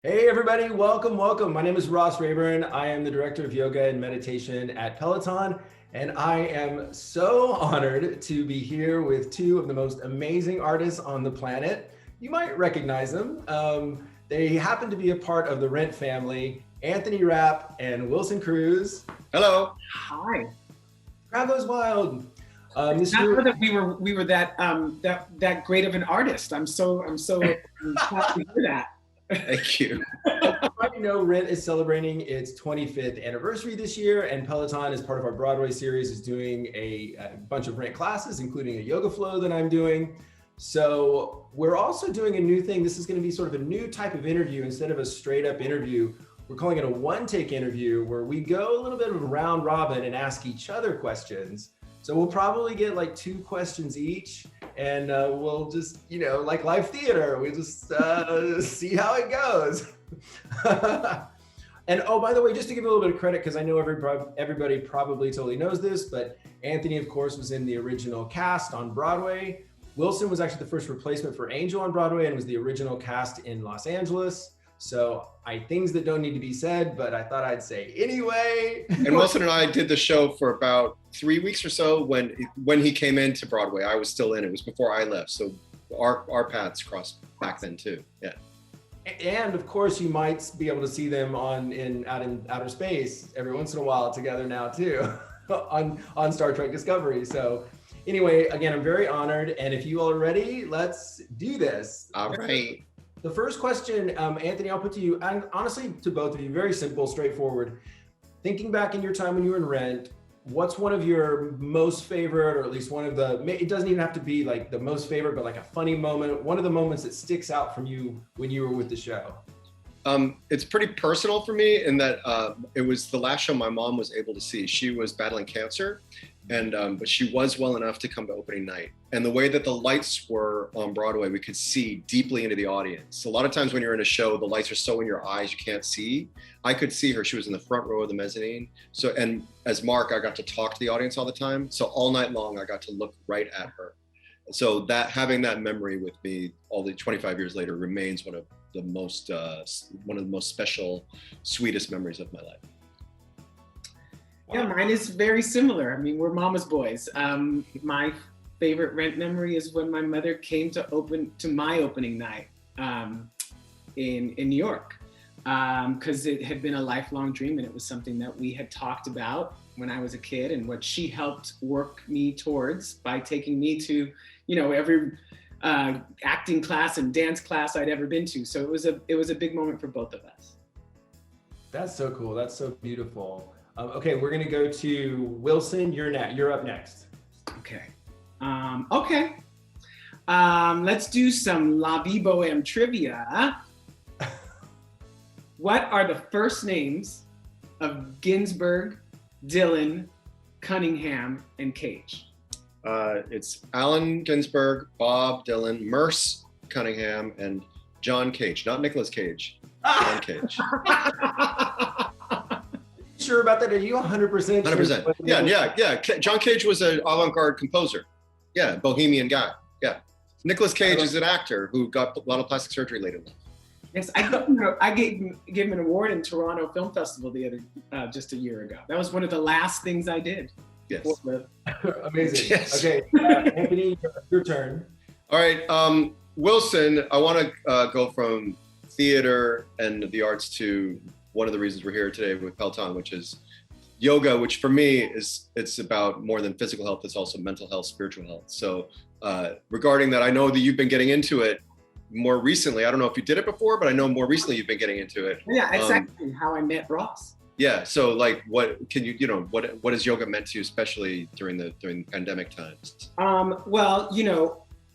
Hey everybody, welcome, welcome. My name is Ross Rayburn. I am the director of yoga and meditation at Peloton, and I am so honored to be here with two of the most amazing artists on the planet. You might recognize them. They happen to be a part of the Rent family, Anthony Rapp and Wilson Cruz. Hello. Hi. Crowd goes wild. Not that we were that great of an artist. I'm so happy to hear that. Thank you. You know, Rent is celebrating its 25th anniversary this year, and Peloton, as part of our Broadway series, is doing a bunch of Rent classes, including a yoga flow that I'm doing. So we're also doing a new thing. This is going to be sort of a new type of interview. Instead of a straight up interview, we're calling it a one-take interview, where we go a little bit of a round robin and ask each other questions. So we'll probably get like 2 questions each, and we'll just, like live theater, we just see how it goes. And oh, by the way, just to give a little bit of credit, because I know everybody probably totally knows this, but Anthony, of course, was in the original cast on Broadway. Wilson was actually the first replacement for Angel on Broadway and was the original cast in Los Angeles. So things that don't need to be said, but I thought I'd say anyway. And Wilson and I did the show for about 3 weeks or so. When he came into Broadway, I was still in. It was before I left. So our paths crossed back then too. Yeah. And of course, you might be able to see them out in outer space every once in a while together now too, on Star Trek Discovery. So anyway, again, I'm very honored. And if you all are ready, let's do this. All right. The first question, Anthony, I'll put to you, and honestly to both of you, very simple, straightforward. Thinking back in your time when you were in Rent, what's one of your most favorite, or at least one of the, it doesn't even have to be like the most favorite, but like a funny moment, one of the moments that sticks out from you when you were with the show? It's pretty personal for me in that it was the last show my mom was able to see. She was battling cancer, and but she was well enough to come to opening night. And the way that the lights were on Broadway, we could see deeply into the audience. A lot of times when you're in a show, the lights are so in your eyes, you can't see. I could see her. She was in the front row of the mezzanine. So, and as Mark, I got to talk to the audience all the time. So all night long, I got to look right at her. So that, having that memory with me all the 25 years later, remains one of the most special, sweetest memories of my life. Yeah, mine is very similar. I mean, we're mama's boys. My favorite Rent memory is when my mother came to my opening night in New York, because it had been a lifelong dream, and it was something that we had talked about when I was a kid, and what she helped work me towards by taking me to, every acting class and dance class I'd ever been to. So it was a big moment for both of us. That's so cool. That's so beautiful. Okay, we're gonna go to Wilson. You're up next. Okay. Let's do some Vie Boheme trivia. What are the first names of Ginsberg, Dylan, Cunningham, and Cage? It's Allen Ginsberg, Bob Dylan, Merce Cunningham, and John Cage. Not Nicolas Cage. John Cage. Sure about that? Are you 100% sure? 100%. Yeah. John Cage was an avant-garde composer. Yeah, bohemian guy. Yeah. Nicolas Cage is an actor who got a lot of plastic surgery later in life. Yes, I gave him an award in Toronto Film Festival just a year ago. That was one of the last things I did. Yes. Amazing. Yes. Okay, Anthony, your turn. All right, Wilson, I want to go from theater and the arts to one of the reasons we're here today with Peloton, which is yoga, which for me it's about more than physical health. It's also mental health, spiritual health. So regarding that, I know that you've been getting into it more recently. I don't know if you did it before, but I know more recently you've been getting into it. Yeah, exactly how I met Ross. Yeah. So like, what can what has yoga meant to you, especially during pandemic times? Well,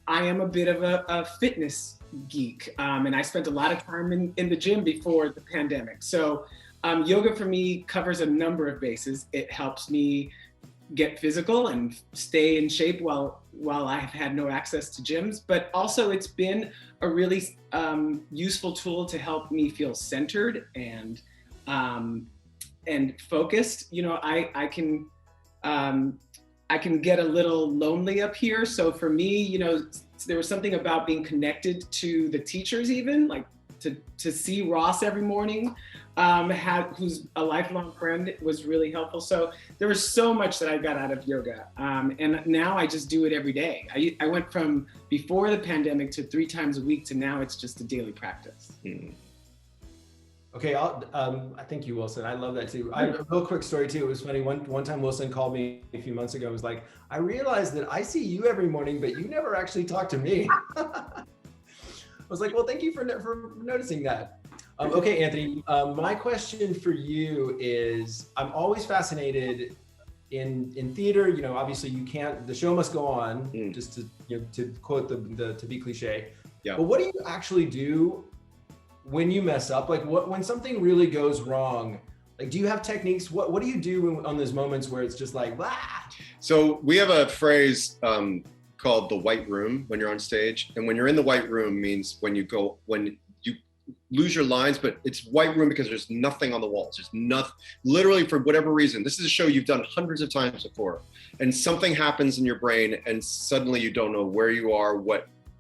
I am a bit of a fitness geek, and I spent a lot of time in the gym before the pandemic. So yoga for me covers a number of bases. It helps me get physical and stay in shape while I've had no access to gyms, but also it's been a really useful tool to help me feel centered and focused. I can get a little lonely up here. So for me, there was something about being connected to the teachers, even like to see Ross every morning, who's a lifelong friend, was really helpful. So there was so much that I got out of yoga. And now I just do it every day. I went from before the pandemic to 3 times a week to now it's just a daily practice. Okay, I thank you, Wilson. I love that too. A real quick story too. It was funny. One time Wilson called me a few months ago and was like, I realized that I see you every morning, but you never actually talk to me. I was like, well, thank you for noticing that. Okay, Anthony, my question for you is, I'm always fascinated in theater, obviously the show must go on, just to quote to be cliche. Yeah. But what do you actually do when you mess up? Like when something really goes wrong, like, do you have techniques? What do you do on those moments where it's just like, blah? So we have a phrase called the white room when you're on stage. And when you're in the white room means when you lose your lines, but it's white room because there's nothing on the walls. There's nothing, literally, for whatever reason. This is a show you've done hundreds of times before, and something happens in your brain and suddenly you don't know where you are,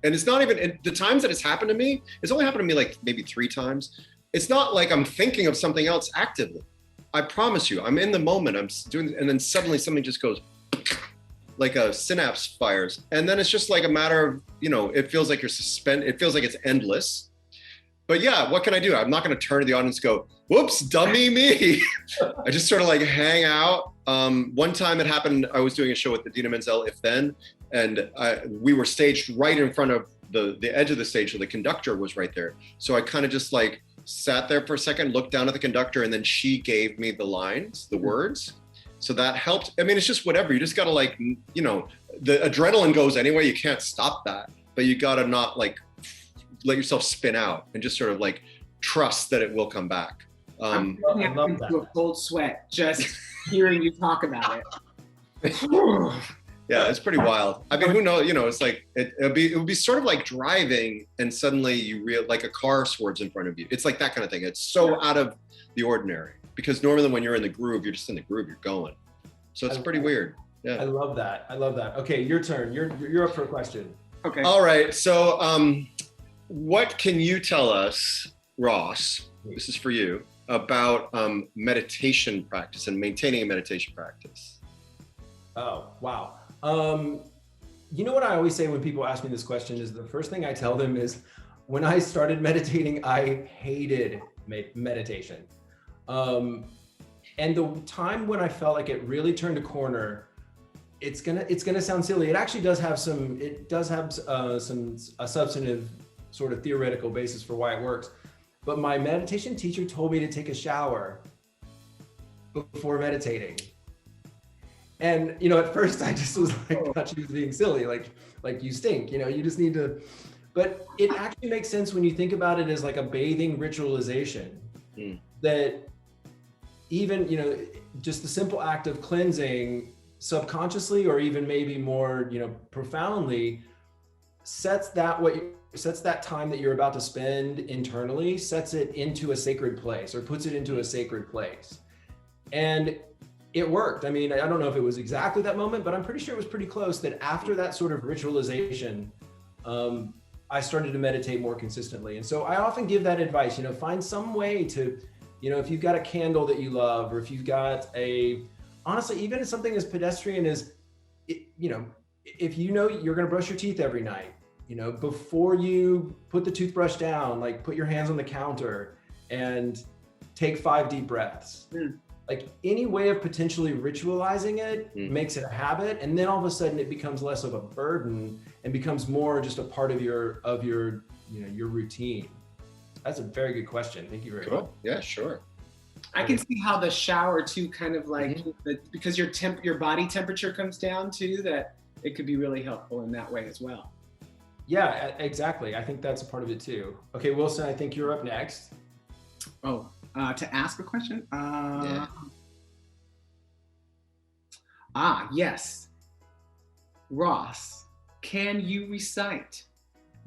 and it's not even, the times that it's happened to me, it's only happened to me like maybe 3 times. It's not like I'm thinking of something else actively. I promise you, I'm in the moment, I'm doing, and then suddenly something just goes, like a synapse fires. And then it's just like a matter of, it feels like you're suspended. It feels like it's endless. But yeah, what can I do? I'm not going to turn to the audience and go, whoops, dummy me. I just sort of like hang out. One time it happened, I was doing a show with Idina Menzel, If Then, and we were staged right in front of the edge of the stage, so the conductor was right there. So I kind of just like sat there for a second, looked down at the conductor, and then she gave me the lines, the words. So that helped. I mean, it's just whatever. You just got to like, the adrenaline goes anyway. You can't stop that, but you got to not like let yourself spin out and just sort of like trust that it will come back. I love that. A cold sweat just hearing you talk about it. Yeah, it's pretty wild. I mean, who knows? It's like it would be sort of like driving and suddenly you like a car swerves in front of you. It's like that kind of thing. It's so out of the ordinary, because normally when you're in the groove, you're just in the groove, you're going. So it's pretty weird. Yeah. I love that. Okay, your turn. You're up for a question. Okay. All right. So what can you tell us, Ross, this is for you, about meditation practice and maintaining a meditation practice? Oh, wow. What I always say when people ask me this question is, the first thing I tell them is, when I started meditating, I hated meditation. And the time when I felt like it really turned a corner, it's gonna sound silly. It actually does have a substantive sort of theoretical basis for why it works. But my meditation teacher told me to take a shower before meditating. And, at first I just was like, I thought she was being silly, like you stink, you just need to, but it actually makes sense when you think about it as like a bathing ritualization, that even, just the simple act of cleansing subconsciously, or even maybe more, profoundly, sets that time that you're about to spend internally, sets it into a sacred place, or puts it into a sacred place. And it worked. I mean, I don't know if it was exactly that moment, but I'm pretty sure it was pretty close, that after that sort of ritualization, I started to meditate more consistently. And so I often give that advice, find some way to, if you've got a candle that you love, or if you've got honestly, even if something as pedestrian as, if you're going to brush your teeth every night, before you put the toothbrush down, like put your hands on the counter and take 5 deep breaths. Like any way of potentially ritualizing it makes it a habit, and then all of a sudden it becomes less of a burden and becomes more just a part of your your routine. That's a very good question. Thank you very much. Yeah, sure. I can see how the shower too, kind of like because your body temperature comes down too, that it could be really helpful in that way as well. Yeah, exactly. I think that's a part of it too. Okay, Wilson, I think you're up next. Oh. To ask a question? Yeah. Yes. Ross, can you recite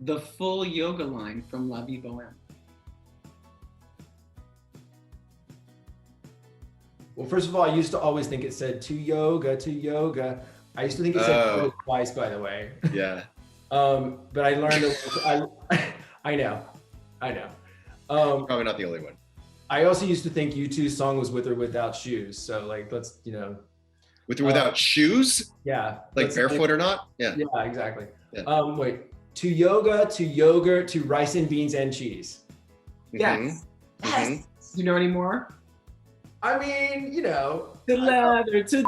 the full yoga line from Vie Boheme? Well, first of all, I used to always think it said to yoga, to yoga. I used to think it said twice, by the way. Yeah. But I learned, I know. Probably not the only one. I also used to think U2's song was With or Without Shoes. So like, let's, With or without shoes? Yeah. Like barefoot or not? Yeah. Yeah, exactly. Yeah. Wait, to yoga, to yogurt, to rice and beans and cheese. Yes. Mm-hmm. You know any more? I mean, To leather, to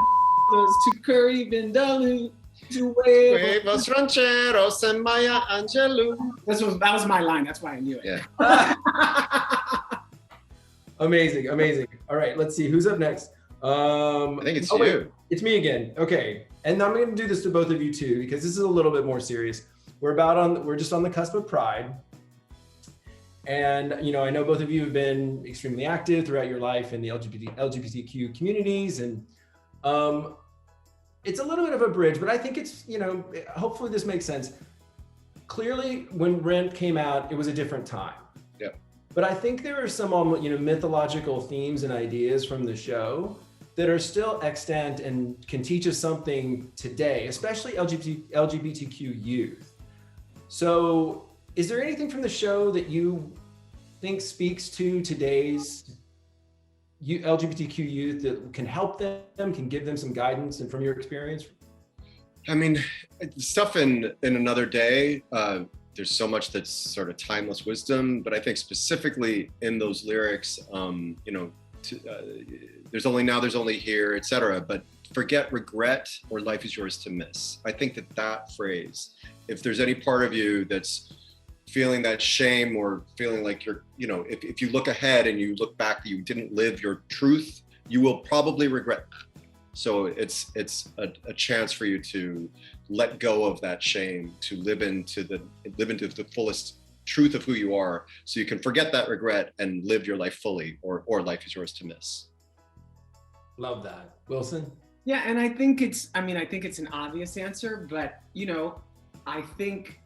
to curry vindaloo, to wave. Huevos rancheros en Maya Angelou. That was my line. That's why I knew it. Yeah. Amazing. All right, let's see who's up next. I think it's you. Wait, it's me again. Okay, and I'm going to do this to both of you too because this is a little bit more serious. We're just on the cusp of Pride, and I know both of you have been extremely active throughout your life in the LGBTQ communities, and it's a little bit of a bridge, but I think it's hopefully this makes sense. Clearly, when Rent came out, it was a different time. Yep. But I think there are some mythological themes and ideas from the show that are still extant and can teach us something today, especially LGBTQ youth. So is there anything from the show that you think speaks to today's LGBTQ youth that can help them, can give them some guidance, and from your experience? I mean, stuff in Another Day, there's so much that's sort of timeless wisdom, but I think specifically in those lyrics, there's only now, there's only here, etc. But forget regret or life is yours to miss. I think that phrase, if there's any part of you that's feeling that shame or feeling like you're, if you look ahead and you look back, you didn't live your truth, you will probably regret that. So it's a chance for you to let go of that shame, to live into the fullest truth of who you are, so you can forget that regret and live your life fully, or life is yours to miss. Love that. Wilson? Yeah, and I think it's an obvious answer, but I think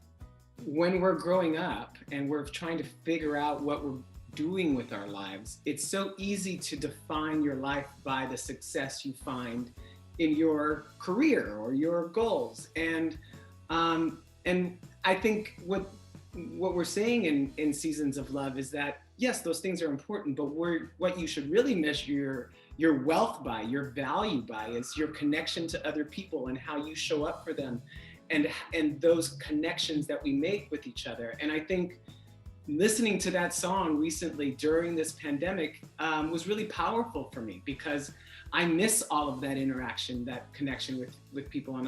when we're growing up and we're trying to figure out what we're doing with our lives, it's so easy to define your life by the success you find in your career or your goals. And I think what we're saying in Seasons of Love is that, yes, those things are important, but what you should really measure your wealth by, your value by, is your connection to other people and how you show up for them, and those connections that we make with each other. And I think listening to that song recently during this pandemic was really powerful for me, because I miss all of that interaction, that connection with people. And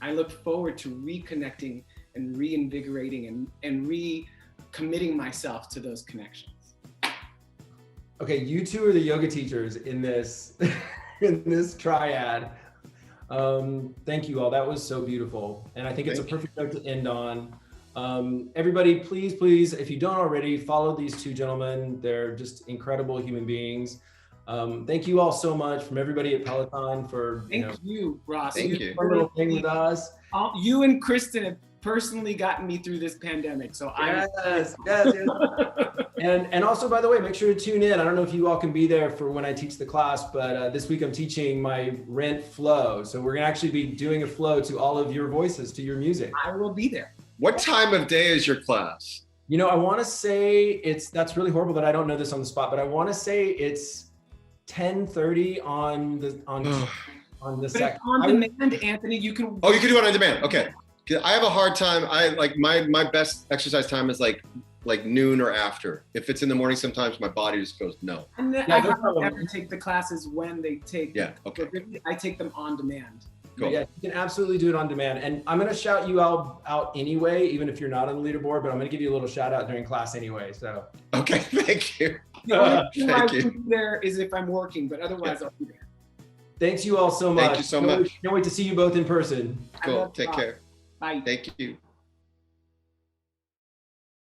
I look forward to reconnecting and reinvigorating and recommitting myself to those connections. Okay, you two are the yoga teachers in this triad. Thank you all. That was so beautiful. And I think it's a perfect note to end on. Everybody, please, if you don't already, follow these two gentlemen. They're just incredible human beings. Thank you all so much from everybody at Peloton for Thank you, Ross. Thank you. For a little thing with us. You and Kristen have personally gotten me through this pandemic. So yes. And also, by the way, make sure to tune in. I don't know if you all can be there for when I teach the class, but this week I'm teaching my Rent flow. So we're gonna actually be doing a flow to all of your voices, to your music. I will be there. What time of day is your class? I want to say that's really horrible that I don't know this on the spot, but I want to say it's 10:30 on the second. On demand, Anthony, you can. Oh, you can do it on demand. Okay. I have a hard time. I like my best exercise time is like noon or after. If it's in the morning, sometimes my body just goes no. And I don't ever take the classes when they take. Yeah. Okay. I take them on demand. Cool. Yeah, you can absolutely do it on demand. And I'm going to shout you out anyway, even if you're not on the leaderboard, but I'm going to give you a little shout out during class anyway. So. Okay, thank you. Thank you. I won't be there is if I'm working, but otherwise I'll be there. Thanks you all so much. Thank you so much. Can't wait to see you both in person. Cool. Take care. Bye. Thank you.